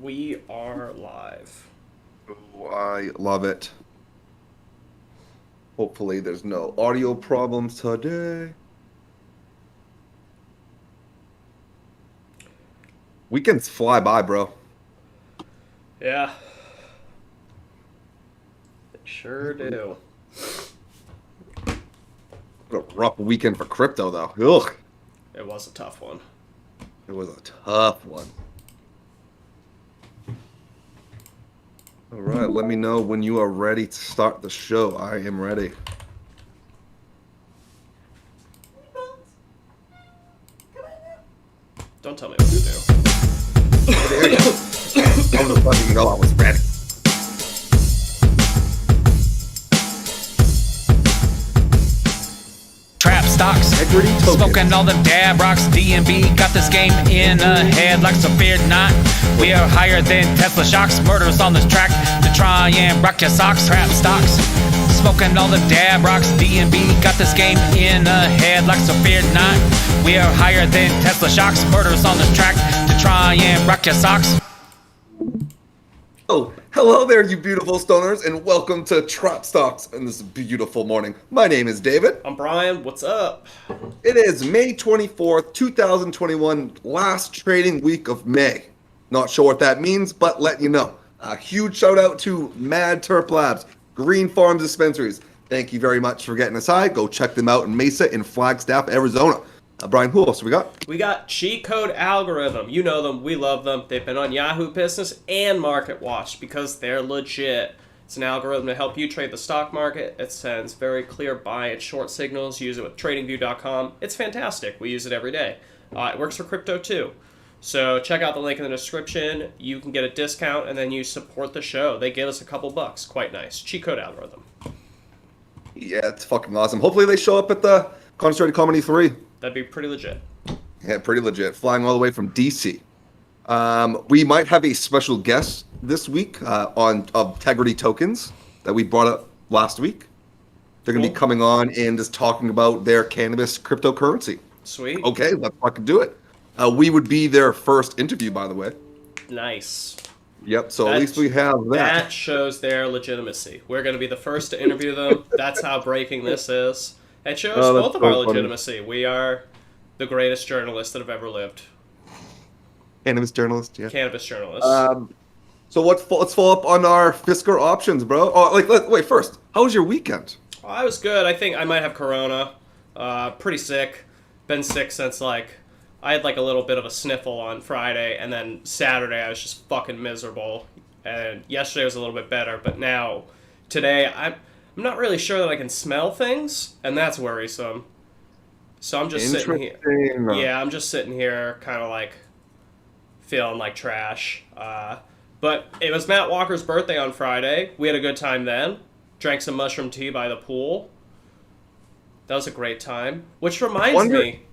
We are live. Oh, I love it. Hopefully there's no audio problems today. Weekends fly by, bro. Yeah. They sure do. What a rough weekend for crypto, though. Ugh. It was a tough one. It was a tough one. All right, let me know when you are ready to start the show. I am ready. Don't tell me what to do. There you go. I was letting you know I was ready. Trap stocks, smoking all them dab rocks. DNB got this game in a headlock, so fear not. We are higher than Tesla shocks. Murders on this track to try and rock your socks. Trap stocks, smoking all them dab rocks. DNB got this game in a headlock, so fear not. We are higher than Tesla shocks. Murders on this track to try and rock your socks. Oh, hello there, you beautiful stoners, and welcome to Trap Stocks on this beautiful morning. My name is David. I'm Brian. What's up? It is May 24th, 2021, last trading week of May. Not sure what that means, but let you know. A huge shout out to Mad Terp Labs, Green Farms Dispensaries. Thank you very much for getting us high. Go check them out in Mesa in Flagstaff, Arizona. Brian, who else we got? We got Cheat Code Algorithm. You know them. We love them. They've been on Yahoo Business and Market Watch because they're legit. It's an algorithm to help you trade the stock market. It sends very clear buy and short signals. Use it with TradingView.com. It's fantastic. We use it every day. It works for crypto too. So check out the link in the description. You can get a discount and then you support the show. They give us a couple bucks. Quite nice. Cheat Code Algorithm. Yeah, it's fucking awesome. Hopefully they show up at the Concentrated Comedy 3. That'd be pretty legit. Yeah, pretty legit. Flying all the way from DC. We might have a special guest this week on Integrity Tokens that we brought up last week. They're going to be coming on and just talking about their cannabis cryptocurrency. Sweet. Okay, let's fucking do it. We would be their first interview, by the way. Nice. Yep, so at least we have that. That shows their legitimacy. We're going to be the first to interview them. That's how breaking this is. It shows both of our legitimacy. We are the greatest journalists that have ever lived. Cannabis journalist, yeah. Cannabis journalists. So let's follow up on our Fisker options, bro. Oh, wait, first, how was your weekend? I was good. I think I might have corona. Pretty sick. Been sick since, I had, a little bit of a sniffle on Friday, and then Saturday I was just fucking miserable. And yesterday was a little bit better, but now, today, I'm not really sure that I can smell things, and that's worrisome. So I'm just sitting here. Yeah, I'm just sitting here kind of feeling like trash. But it was Matt Walker's birthday on Friday. We had a good time then. Drank some mushroom tea by the pool. That was a great time. Which reminds me.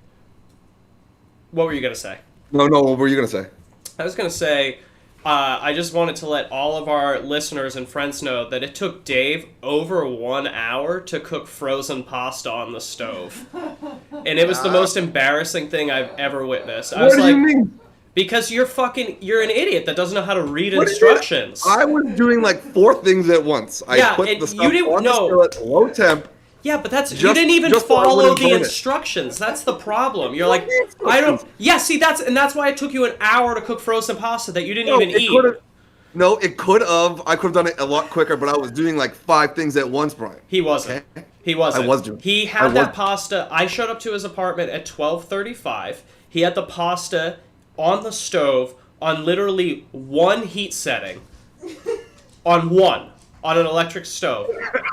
What were you going to say? No, what were you going to say? I was going to say, I just wanted to let all of our listeners and friends know that it took Dave over 1 hour to cook frozen pasta on the stove. And it was the most embarrassing thing I've ever witnessed. I was what do you mean? Because you're an idiot that doesn't know how to read instructions. I was doing 4 things at once. I put the stuff on the skillet, low temp. Yeah, but you didn't even follow the instructions. That's the problem. You're like, I don't. Yeah, see, that's why it took you an hour to cook frozen pasta that you didn't even eat. No, it could have. I could have done it a lot quicker, but I was doing 5 things at once, Brian. He wasn't. Okay? He wasn't. I was doing. He had that pasta. I showed up to his apartment at 12:35. He had the pasta on the stove on literally one heat setting. On an electric stove.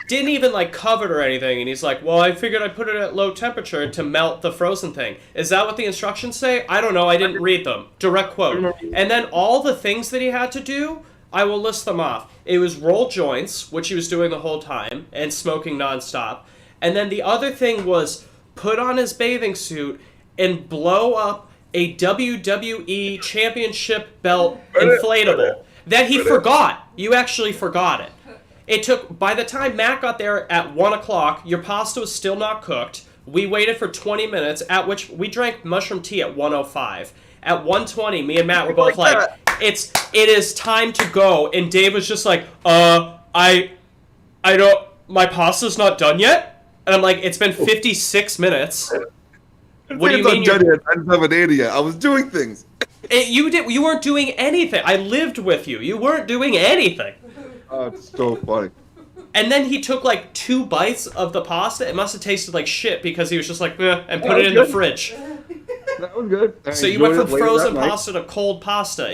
Didn't even cover it or anything, and he's like, well, I figured I'd put it at low temperature to melt the frozen thing. Is that what the instructions say? I don't know, I didn't read them. Direct quote. And then all the things that he had to do, I will list them off. It was roll joints, which he was doing the whole time, and smoking nonstop. And then the other thing was put on his bathing suit and blow up a WWE Championship belt inflatable that he forgot. You actually forgot it. It took, by the time Matt got there at 1 o'clock, your pasta was still not cooked. We waited for 20 minutes, at which we drank mushroom tea at 1:05. At 1:20, me and Matt were both like, it is time to go. And Dave was just like, I don't, my pasta's not done yet? And I'm like, it's been 56 minutes. What do you mean? I didn't have an idea. I was doing things. You weren't doing anything. I lived with you. You weren't doing anything. Oh, it's so funny. And then he took like 2 bites of the pasta. It must have tasted like shit because he was just like, and put it in the fridge. That was good. So you went from frozen pasta to cold pasta.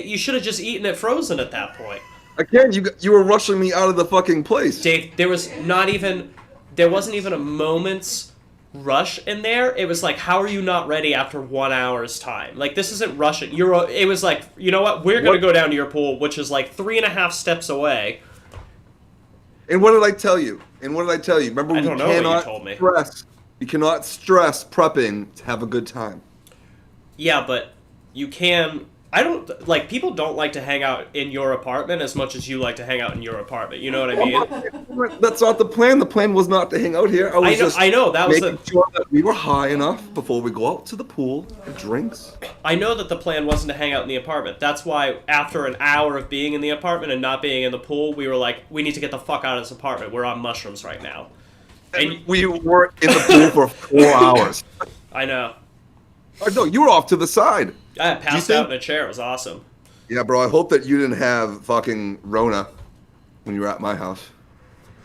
You should have just eaten it frozen at that point. Again, you were rushing me out of the fucking place. Dave, there wasn't even a moment's rush in there. It was like, how are you not ready after 1 hour's time? Like, this isn't rushing. It was like, you know what? We're going to go down to your pool, which is like 3.5 steps away. And what did I tell you? Remember, I don't know what you told me. You cannot stress prepping to have a good time. Yeah, but you can... people don't like to hang out in your apartment as much as you like to hang out in your apartment. You know what I mean? That's not the plan. The plan was not to hang out here. I know. That was making sure that we were high enough before we go out to the pool and drinks. I know that the plan wasn't to hang out in the apartment. That's why after an hour of being in the apartment and not being in the pool, we were like, we need to get the fuck out of this apartment. We're on mushrooms right now. And we weren't in the pool for 4 hours. I know. Oh, no, you were off to the side. I passed out in a chair. It was awesome. Yeah, bro, I hope that you didn't have fucking Rona when you were at my house.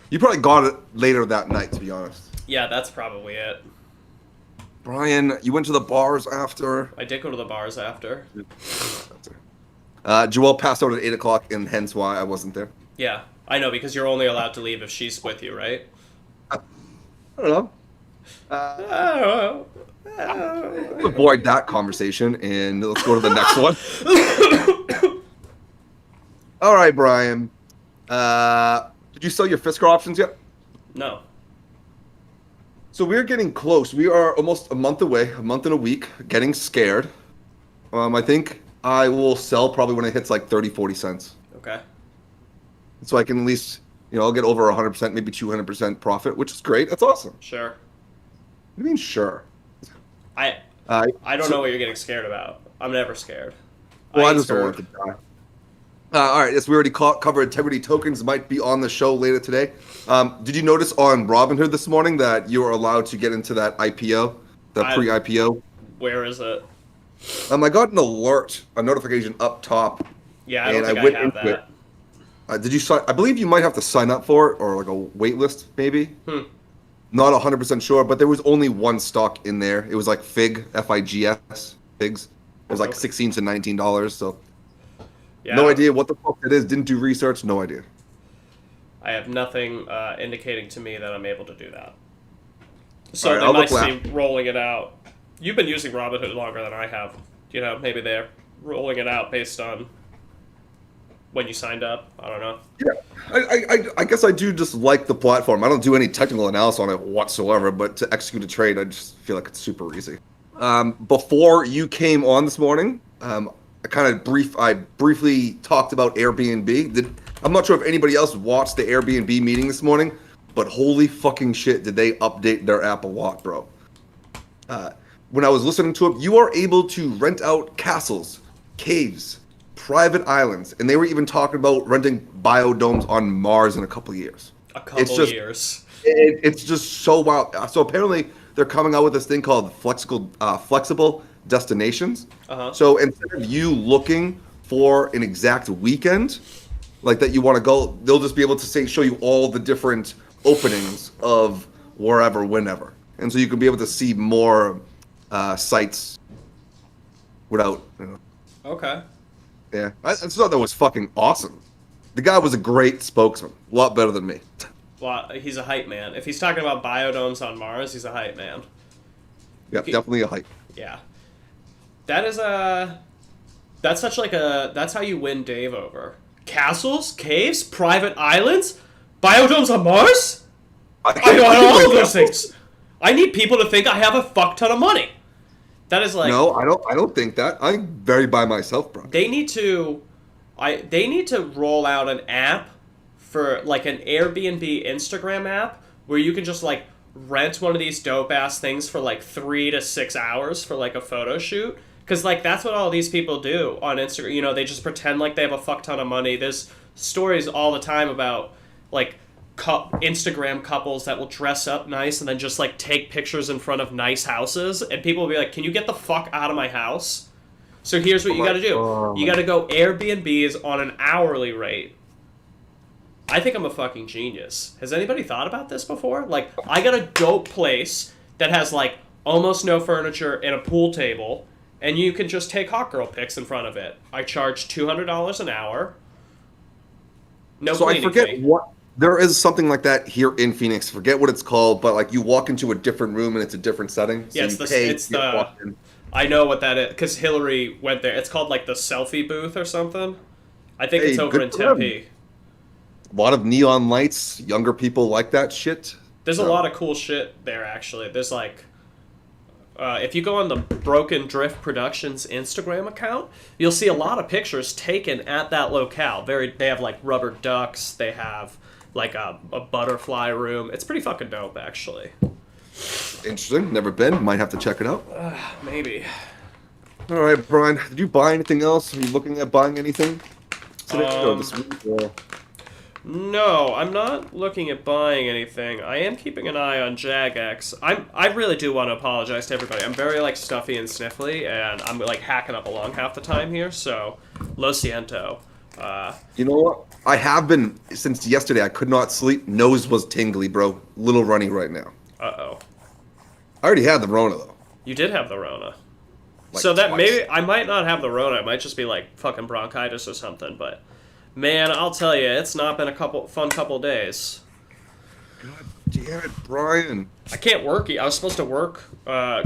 You probably got it later that night, to be honest. Yeah, that's probably it. Brian, you went to the bars after. I did go to the bars after. Joelle passed out at 8 o'clock, and hence why I wasn't there. Yeah, I know, because you're only allowed to leave if she's with you, right? I don't know. I don't know. Avoid that conversation, and let's go to the next one. All right, Brian. Did you sell your Fisker options yet? No. So we're getting close. We are almost a month away, a month and a week, getting scared. I think I will sell probably when it hits like 30, 40 cents. Okay. So I can at least, I'll get over 100%, maybe 200% profit, which is great. That's awesome. Sure. What do you mean, sure? I don't know what you're getting scared about. I'm never scared. Well, I just don't want it to die. All right, yes, we already covered integrity tokens. Might be on the show later today. Did you notice on Robinhood this morning that you were allowed to get into that IPO, the pre-IPO? Where is it? I got an alert, a notification up top. Yeah, I don't think I have that. Did you sign? I believe you might have to sign up for it, or like a wait list, maybe. Not 100% sure, but there was only one stock in there. It was like FIG, FIGS, FIGS. It was like $16 to $19, so yeah, no idea what the fuck it is. Didn't do research, no idea. I have nothing indicating to me that I'm able to do that. So right, they might be rolling it out. You've been using Robinhood longer than I have. Maybe they're rolling it out based on when you signed up. I don't know. Yeah, I guess I do just like the platform. I don't do any technical analysis on it whatsoever, but to execute a trade, I just feel like it's super easy. Before you came on this morning, I briefly talked about Airbnb. I'm not sure if anybody else watched the Airbnb meeting this morning, but holy fucking shit, did they update their app a lot, bro. When I was listening to it, you are able to rent out castles, caves, private islands, and they were even talking about renting biodomes on Mars in a couple of years. Years. It's just so wild. So apparently they're coming out with this thing called flexible destinations. So instead of you looking for an exact weekend, like that you want to go, they'll just be able to show you all the different openings of wherever, whenever, and so you can be able to see more sites without. Okay. Yeah, I just thought that was fucking awesome. The guy was a great spokesman, a lot better than me. Well, he's a hype man. If he's talking about biodomes on Mars, he's a hype man. Yeah, definitely a hype. Yeah. That's how you win Dave over. Castles, caves, private islands, biodomes on Mars? I want all of those things. I need people to think I have a fuck ton of money. That is like... No, I don't think that. I'm very by myself, bro. They need to roll out an app for like an Airbnb Instagram app where you can just like rent one of these dope ass things for like 3 to 6 hours for like a photo shoot, Because, like, that's what all these people do on Instagram. You know, they just pretend like they have a fuck ton of money. There's stories all the time about, like, Instagram couples that will dress up nice and then just, like, take pictures in front of nice houses. And people will be like, can you get the fuck out of my house? So here's what you gotta do. You gotta go Airbnbs on an hourly rate. I think I'm a fucking genius. Has anybody thought about this before? Like, I got a dope place that has, like, almost no furniture and a pool table, and you can just take hot girl pics in front of it. I charge $200 an hour. No So I cleaning forget fee. what there is something like that here in Phoenix. Forget what it's called, but like you walk into a different room and it's a different setting. So Yeah, I know what that is, because Hillary went there. It's called, like, the selfie booth or something. I think it's over in Tempe. A lot of neon lights. Younger people like that shit. There's a lot of cool shit there, actually. There's, like, if you go on the Broken Drift Productions Instagram account, you'll see a lot of pictures taken at that locale. They have, like, rubber ducks. They have, like, a butterfly room. It's pretty fucking dope, actually. Interesting. Never been. Might have to check it out. Maybe. All right, Brian. Did you buy anything else? Are you looking at buying anything today or this week? Or? No, I'm not looking at buying anything. I am keeping an eye on JAGX. I really do want to apologize to everybody. I'm very, like, stuffy and sniffly, and I'm, like, hacking up along half the time here, so lo siento. You know what? I have been since yesterday. I could not sleep. Nose was tingly, bro. Little runny right now. Uh-oh. I already had the Rona though. You did have the Rona. Like so that twice. maybe I might not have the Rona. It might just be, like, fucking bronchitis or something, but man, I'll tell you, it's not been a fun couple days. God damn it, Brian. I can't work. I was supposed to work,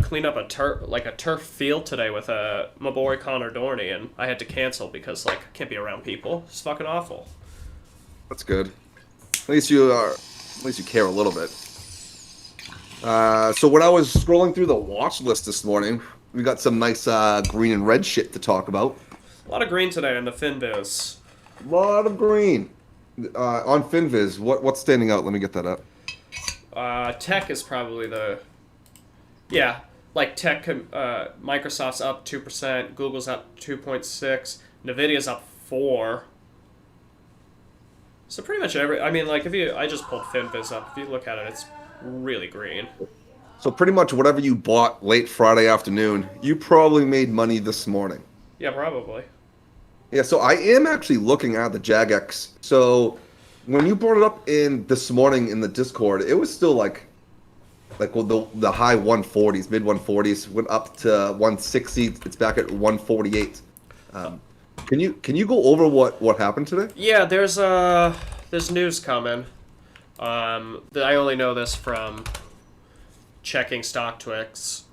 clean up a turf field today with my boy Connor Dorney, and I had to cancel because, like, I can't be around people. It's fucking awful. That's good. At least you care a little bit. So when I was scrolling through the watch list this morning, we got some nice green and red shit to talk about. A lot of green today in the FinViz. A lot of green. On FinViz, what's standing out? Let me get that up. Tech is probably like tech. Microsoft's up 2%, Google's up 2.6%, Nvidia's up 4%. So pretty much I just pulled FinViz up. If you look at it, it's really green. So pretty much whatever you bought late Friday afternoon, you probably made money this morning. Yeah, probably. Yeah, so I am actually looking at the JAGX. So when you brought it up in this morning in the Discord, it was still like the high 140s, mid 140s, went up to 160. It's back at 148. Can you go over what happened today? Yeah, there's news coming. I only know this from checking StockTwix.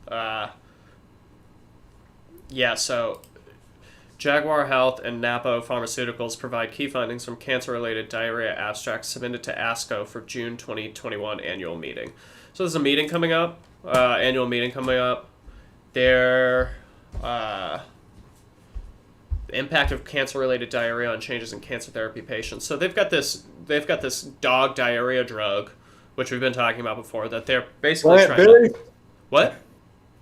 So Jaguar Health and Napo Pharmaceuticals provide key findings from cancer-related diarrhea abstracts submitted to ASCO for June 2021 annual meeting. So there's a meeting coming up, annual meeting coming up. The impact of cancer-related diarrhea on changes in cancer therapy patients. So they've got this dog diarrhea drug, which we've been talking about before, that they're basically trying to... What?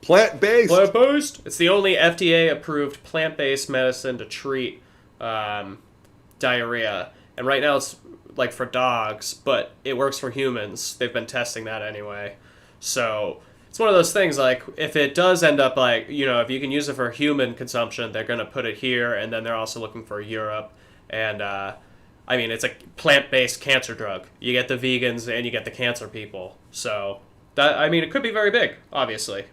Plant-based. Plant-based? It's the only FDA-approved plant-based medicine to treat diarrhea. And right now it's, like, for dogs, but it works for humans. They've been testing that anyway. So it's one of those things, like, if it does end up, like, you know, if you can use it for human consumption, they're going to put it here, and then they're also looking for Europe. And, it's a plant-based cancer drug. You get the vegans and you get the cancer people. So, it could be very big, obviously.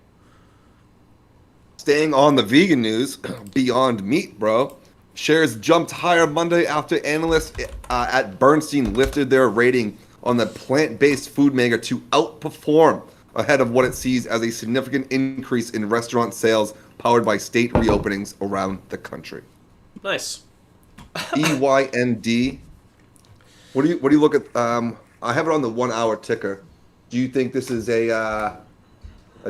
Staying on the vegan news, Beyond Meat, bro. Shares jumped higher Monday after analysts at Bernstein lifted their rating on the plant-based food maker to outperform ahead of what it sees as a significant increase in restaurant sales powered by state reopenings around the country. Nice. BYND. What do you look at? I have it on the 1 hour ticker. Do you think this is a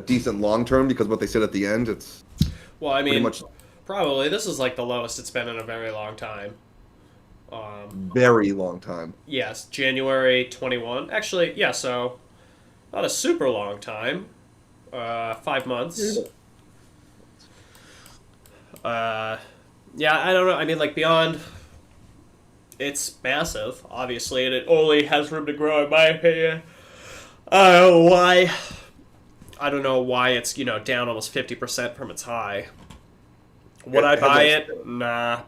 decent long term? Because what they said at the end, it's probably this is like the lowest it's been in a very long time. Very long time. Yes, January 21. Actually, yeah. So not a super long time. 5 months. Yeah, I don't know. I mean, like, Beyond, it's massive, obviously, and it only has room to grow, in my opinion. I don't know why. I don't know why it's, down almost 50% from its high. Would I buy it? Nah.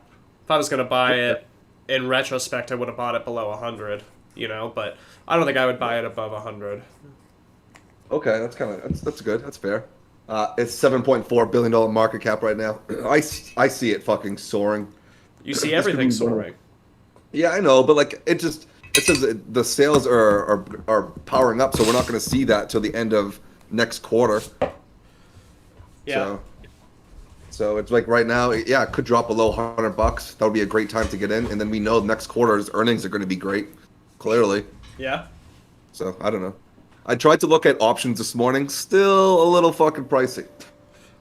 If I was going to buy it, in retrospect, I would have bought it below 100, but I don't think I would buy it above 100. Okay, that's good. That's fair. It's $7.4 billion market cap right now. I see it fucking soaring. You see everything soaring. Yeah, I know, but like it says the sales are powering up, so we're not going to see that till the end of next quarter. Yeah. So it's like right now, yeah, it could drop below $100. That would be a great time to get in, and then we know next quarter's earnings are going to be great, clearly. Yeah. So I don't know. I tried to look at options this morning. Still a little fucking pricey.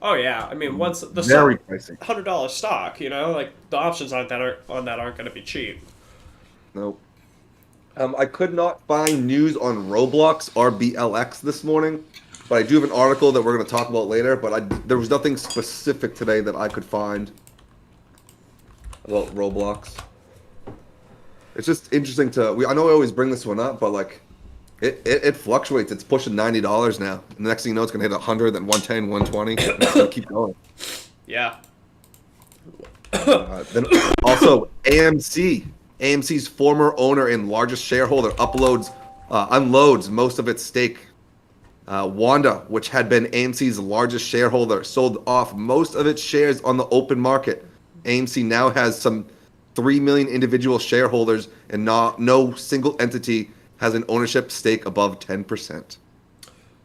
Oh yeah, I mean once the Very pricey. $100 stock, like the options on that aren't going to be cheap. Nope. I could not find news on Roblox RBLX this morning, but I do have an article that we're going to talk about later. But there was nothing specific today that I could find about Roblox. It's just interesting I know I always bring this one up, but like. It fluctuates. It's pushing $90 now. And the next thing you know, it's going to hit 100, then 110, 120. It's going to keep going. Yeah. Then also, AMC. AMC's former owner and largest shareholder unloads most of its stake. Wanda, which had been AMC's largest shareholder, sold off most of its shares on the open market. AMC now has some 3 million individual shareholders, and no single entity has an ownership stake above 10%.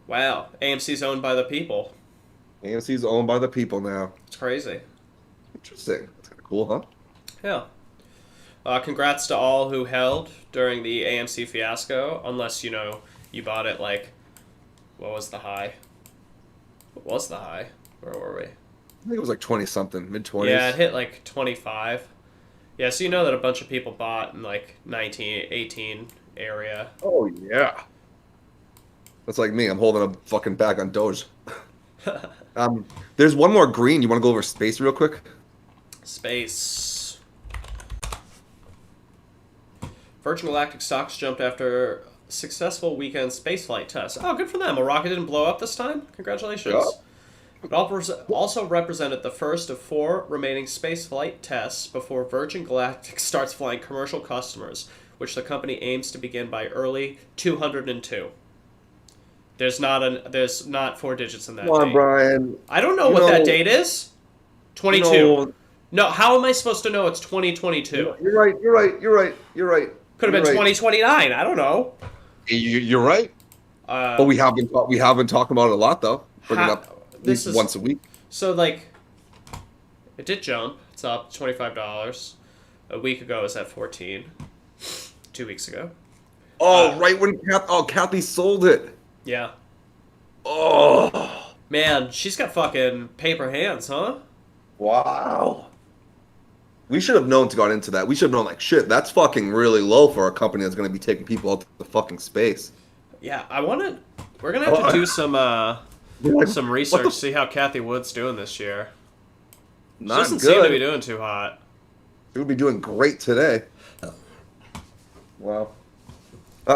Wow. AMC's owned by the people. AMC's owned by the people now. It's crazy. Interesting. That's kind of cool, huh? Yeah. Congrats to all who held during the AMC fiasco, unless, you bought it like, what was the high? What was the high? Where were we? I think it was like 20-something, mid-20s. Yeah, it hit like 25. Yeah, so you know that a bunch of people bought in like 19, 18 area. Oh, yeah. That's like me. I'm holding a fucking bag on Doge. There's one more green. You want to go over space real quick? Space. Virgin Galactic stocks jumped after successful weekend spaceflight test. Oh, good for them. A rocket didn't blow up this time? Congratulations. Yeah. It also represented the first of 4 remaining spaceflight tests before Virgin Galactic starts flying commercial customers, which the company aims to begin by early 202. There's not 4 digits in that Come on, date. Brian. I don't know what that date is. 22. No, how am I supposed to know it's 2022? You're right. Could have been 2029. I don't know. You're right. But we have been talking about it a lot, though. Bringing up once a week. So, like, it did jump. It's up $25. A week ago, it was at 14. 2 weeks ago. Oh, right when Kathy sold it. Yeah. Oh. Man, she's got fucking paper hands, huh? Wow. We should have known to got into that. We should have known, like, shit, that's fucking really low for a company that's going to be taking people out to the fucking space. Yeah, we're going to have to do some research, see how Kathy Wood's doing this year. She doesn't seem to be doing too hot. She would be doing great today. Wow.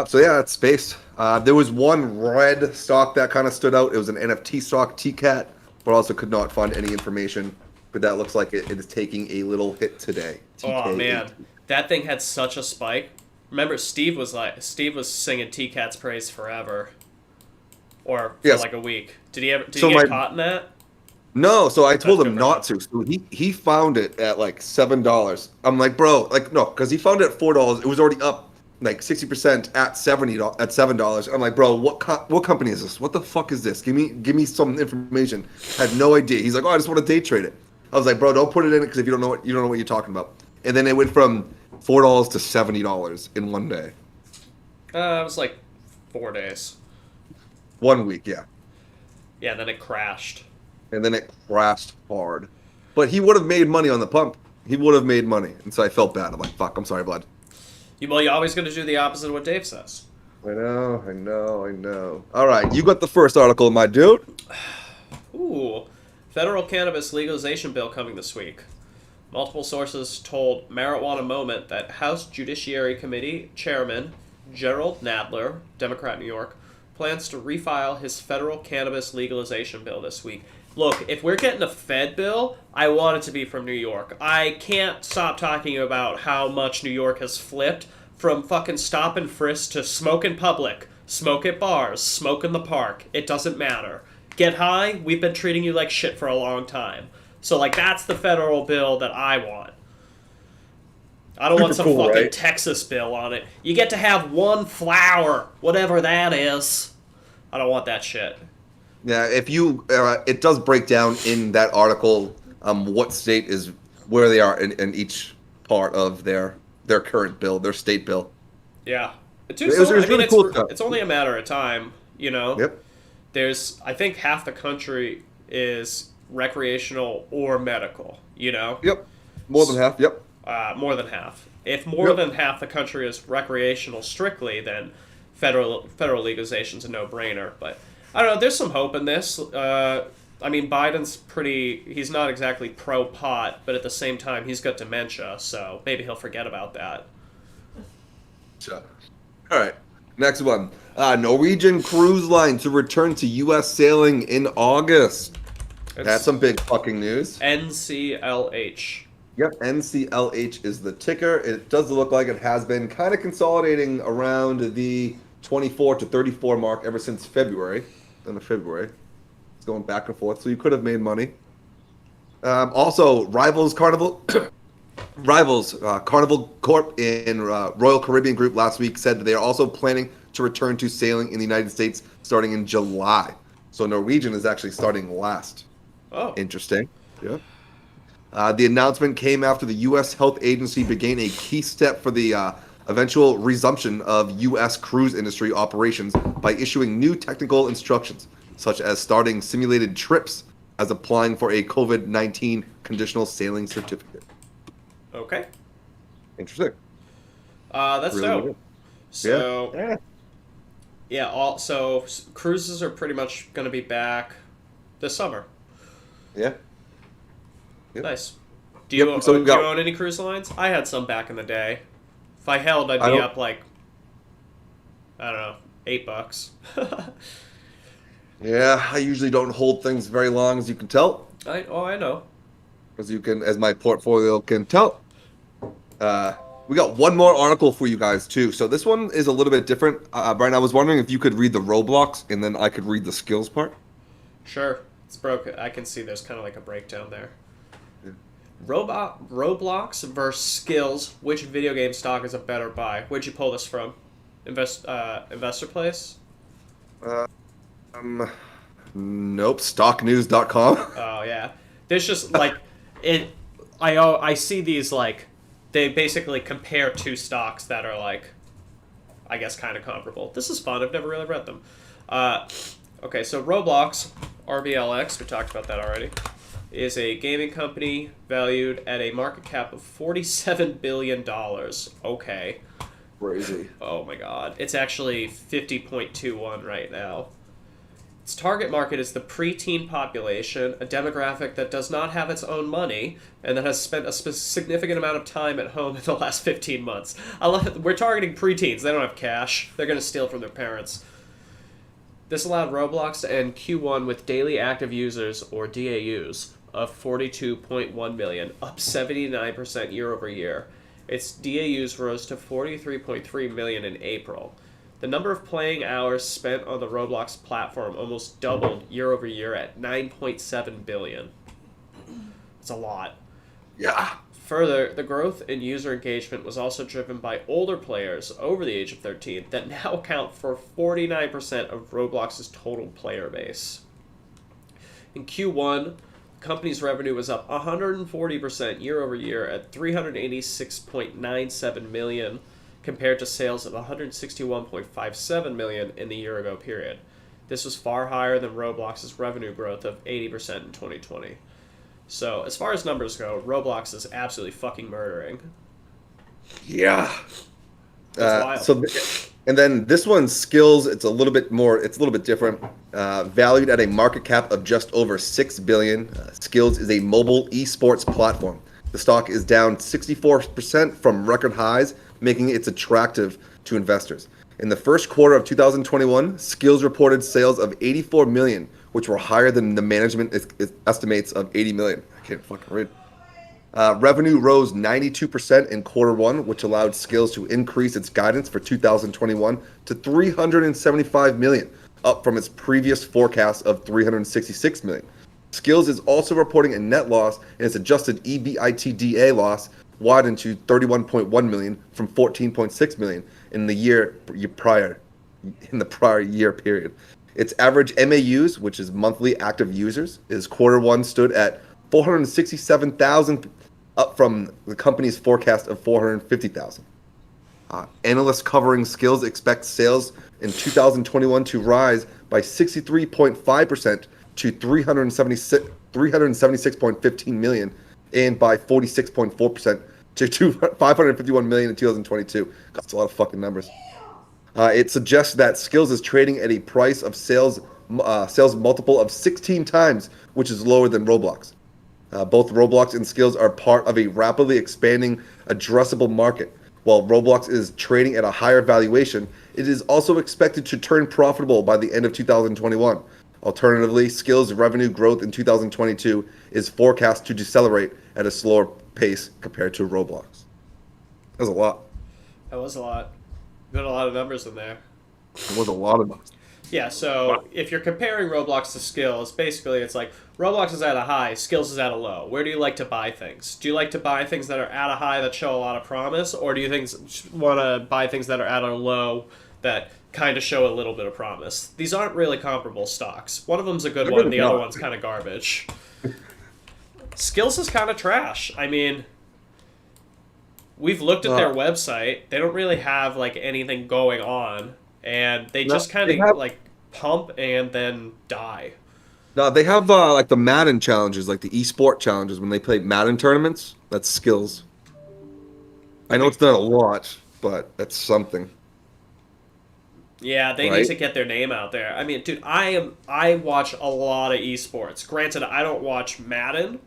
So yeah, that's space. There was one red stock that kind of stood out. It was an NFT stock, TCAT, but also could not find any information. But that looks like it is taking a little hit today. Oh man, that thing had such a spike. Remember, Steve was singing TCAT's praise forever, or for like a week. Did he get caught in that? No, so I told him not to. So he found it at like $7. I'm like, bro, like no, because he found it at $4. It was already up like 60% at $7. I'm like, bro, what company is this? What the fuck is this? Give me some information. I had no idea. He's like, oh, I just want to day trade it. I was like, bro, don't put it in it because if you don't know what you're talking about. And then it went from $4 to $70 in one day. It was like 4 days. 1 week, yeah. Yeah, then it crashed. And then it crashed hard. But he would have made money on the pump. He would have made money. And so I felt bad. I'm like, fuck, I'm sorry, bud. Well, you're always going to do the opposite of what Dave says. I know. All right, you got the first article, my dude. Ooh. Federal cannabis legalization bill coming this week. Multiple sources told Marijuana Moment that House Judiciary Committee Chairman Gerald Nadler, Democrat, New York, plans to refile his federal cannabis legalization bill this week. Look, if we're getting a Fed bill, I want it to be from New York. I can't stop talking about how much New York has flipped from fucking stop and frisk to smoke in public, smoke at bars, smoke in the park. It doesn't matter. Get high, we've been treating you like shit for a long time. So, like, that's the federal bill that I want. I don't want some cool, fucking right? Texas bill on it. You get to have one flower, whatever that is. I don't want that shit. Yeah, if you, it does break down in that article what state is where they are in each part of their current bill, their state bill. Yeah, It was really cool stuff. It's only a matter of time, you know. Yep. There's, I think, half the country is recreational or medical. You know. Yep. More than half. Yep. More than half. If more than half the country is recreational strictly, then federal legalization's a no-brainer. But I don't know. There's some hope in this. I mean, Biden's he's not exactly pro-pot, but at the same time, he's got dementia, so maybe he'll forget about that. Sure. All right. Next one. Norwegian Cruise Line to return to U.S. sailing in August. That's some big fucking news. NCLH. Yep, NCLH is the ticker. It does look like it has been kind of consolidating around the 24 to 34 mark ever since February. End of February. It's going back and forth, so you could have made money. Also, Rivals Carnival Corp in Royal Caribbean Group last week said that they are also planning to return to sailing in the United States starting in July. So Norwegian is actually starting last. Oh. Interesting. Yeah. The announcement came after the U.S. Health Agency began a key step for the eventual resumption of U.S. cruise industry operations by issuing new technical instructions, such as starting simulated trips as applying for a COVID-19 conditional sailing certificate. Okay. Interesting. That's Really dope. good. So, so cruises are pretty much going to be back this summer. Yeah. Yep. Nice. Do you, Yep, so do you own any cruise lines? I had some back in the day. If I held, I'd be up like, I don't know, $8. Yeah, I usually don't hold things very long, as you can tell. I know. As my portfolio can tell. We got one more article for you guys too. So this one is a little bit different. Brian, I was wondering if you could read the Roblox and then I could read the skills part. Sure. It's broken. I can see there's kind of like a breakdown there. Yeah. Roblox versus skills. Which video game stock is a better buy? Where'd you pull this from? Investor Place? Nope. Stocknews.com. Oh yeah. There's just like it. I see these like they basically compare two stocks that are like, I guess, kind of comparable. This is fun. I've never really read them. Okay, so Roblox, RBLX, we talked about that already, is a gaming company valued at a market cap of $47 billion. Okay. Crazy. Oh my god. It's actually 50.21 right now. Its target market is the preteen population, a demographic that does not have its own money and that has spent a significant amount of time at home in the last 15 months. We're targeting preteens. They don't have cash. They're going to steal from their parents. This allowed Roblox to end Q1 with daily active users, or DAUs, of 42.1 million, up 79% year over year. Its DAUs rose to 43.3 million in April. The number of playing hours spent on the Roblox platform almost doubled year over year at 9.7 billion. That's a lot. Yeah. Further, the growth in user engagement was also driven by older players over the age of 13 that now account for 49% of Roblox's total player base. In Q1, the company's revenue was up 140% year over year at $386.97 million, compared to sales of $161.57 million in the year-ago period. This was far higher than Roblox's revenue growth of 80% in 2020. So, as far as numbers go, Roblox is absolutely fucking murdering. Yeah. That's wild. So And then this one's Skills. It's a little bit more. It's a little bit different. Valued at a market cap of just over $6 billion. Skills is a mobile esports platform. The stock is down 64% from record highs, making it attractive to investors. In the first quarter of 2021, Skills reported sales of 84 million, which were higher than the management estimates of 80 million. I can't fucking read. Revenue rose 92% in quarter one, which allowed Skills to increase its guidance for 2021 to 375 million, up from its previous forecast of 366 million. Skills is also reporting a net loss, and its adjusted EBITDA loss widened to 31.1 million from 14.6 million in the prior year period. Its average MAUs, which is monthly active users, is quarter one stood at 467,000, up from the company's forecast of 450,000. Analysts covering Skills expect sales in 2021 to rise by 63.5% to 376.15 million, and by 46.4% to 551 million in 2022. That's a lot of fucking numbers. It suggests that Skills is trading at a price of sales multiple of 16 times, which is lower than Roblox. Both Roblox and Skills are part of a rapidly expanding addressable market. While Roblox is trading at a higher valuation, it is also expected to turn profitable by the end of 2021. Alternatively, Skills' revenue growth in 2022 is forecast to decelerate at a slower pace compared to Roblox. That was a lot. That was a lot. Got a lot of numbers in there. It was a lot of numbers. Yeah, so if you're comparing Roblox to Skills, basically it's like Roblox is at a high, Skills is at a low. Where do you like to buy things? Do you like to buy things that are at a high that show a lot of promise, or do you want to buy things that are at a low that kind of show a little bit of promise? These aren't really comparable stocks. One of them's a good one, and the other one's kind of garbage. Skills is kind of trash. I mean, we've looked at their website. They don't really have like anything going on. And they just kind of like pump and then die. No, they have like the Madden challenges, like the esport challenges when they play Madden tournaments. That's Skills. I know it's not a lot, but that's something. Yeah, they need to get their name out there. I mean, dude, I watch a lot of esports. Granted, I don't watch Madden,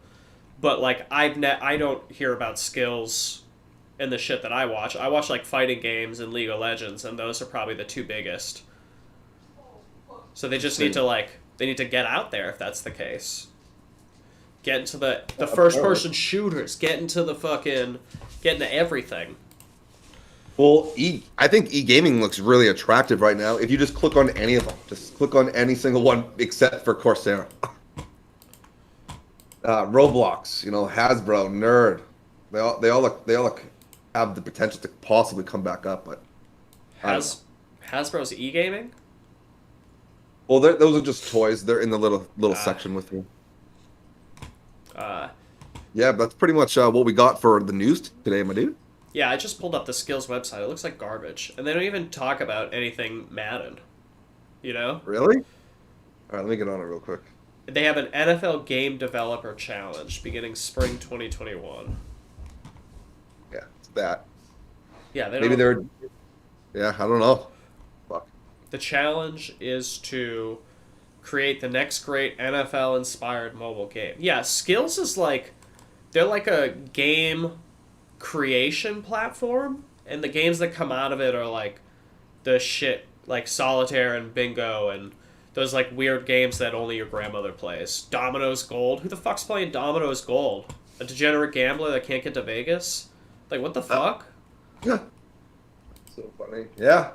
but like I don't hear about Skills and the shit that I watch. I watch like fighting games and League of Legends, and those are probably the two biggest. So they just need to get out there if that's the case. Get into the first person shooters, get into everything. Well, I think e-gaming looks really attractive right now. If you just click on any of them, just click on any single one except for Coursera. Roblox, Hasbro, Nerd, they all look have the potential to possibly come back up, but Hasbro's e-gaming? Well, those are just toys. They're in the little section with you. Yeah, that's pretty much what we got for the news today, my dude. Yeah, I just pulled up the Skills website. It looks like garbage, and they don't even talk about anything Madden. Really? All right, let me get on it real quick. They have an NFL Game Developer Challenge beginning spring 2021. Yeah, it's that. Yeah, Yeah, I don't know. Fuck. The challenge is to create the next great NFL-inspired mobile game. Yeah, Skills is they're like a game creation platform, and the games that come out of it are like the shit, like Solitaire and Bingo, and those like weird games that only your grandmother plays. Domino's Gold. Who the fuck's playing Domino's Gold? A degenerate gambler that can't get to Vegas? Like, what the fuck? Yeah. So funny. Yeah.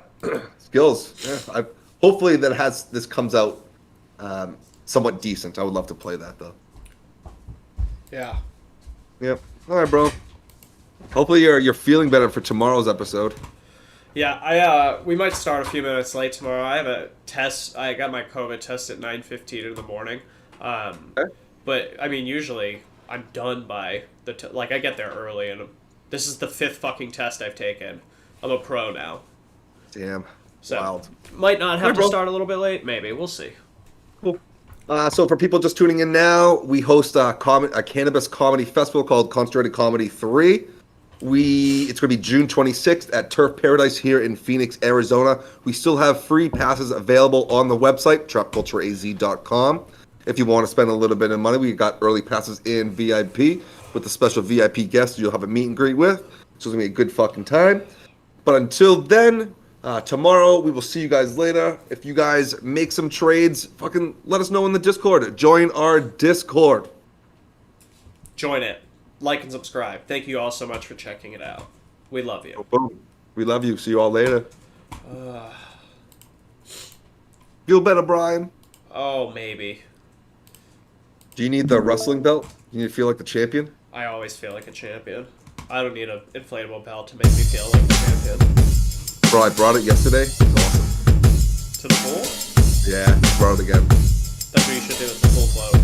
Skills. Yeah. Hopefully this comes out somewhat decent. I would love to play that though. Yeah. Yep. All right, bro. Hopefully you're feeling better for tomorrow's episode. Yeah, we might start a few minutes late tomorrow. I have a test. I got my COVID test at 9:15 in the morning. Okay. But I mean, usually I'm done by I get there early, and this is the 5th fucking test I've taken. I'm a pro now. Damn. So, wild. Might not have to start a little bit late. Maybe we'll see. Cool. So for people just tuning in now, we host a cannabis comedy festival called Concentrated Comedy 3. It's going to be June 26th at Terp Paradise here in Phoenix, Arizona. We still have free passes available on the website, trapcultureaz.com. If you want to spend a little bit of money, we got early passes in VIP with the special VIP guests you'll have a meet and greet with. So it's going to be a good fucking time. But until then, tomorrow we will see you guys later. If you guys make some trades, fucking let us know in the Discord. Join our Discord. Join it. Like and subscribe. Thank you all so much for checking it out. We love you. Boom. We love you. See you all later. Feel better, Brian? Oh, maybe. Do you need the wrestling belt? You need to feel like the champion? I always feel like a champion. I don't need an inflatable belt to make me feel like a champion. Bro, I brought it yesterday. It was awesome. To the pool? Yeah, brought it again. That's what you should do with the full float.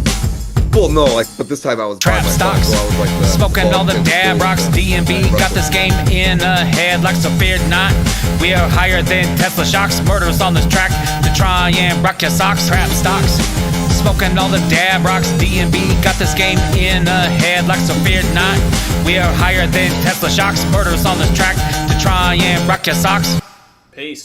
Well, no, but this time I was by Trap myself, stocks, so I was like the smoking all them fucking dab full rocks. DMB got this game in a head like so feared not. We are higher than Tesla shocks. Murders on this track to try and rock your socks. Trap stocks, smoking all them dab rocks. DMB got this game in a head like so feared not. We are higher than Tesla shocks. Murders on this track to try and rock your socks. Peace.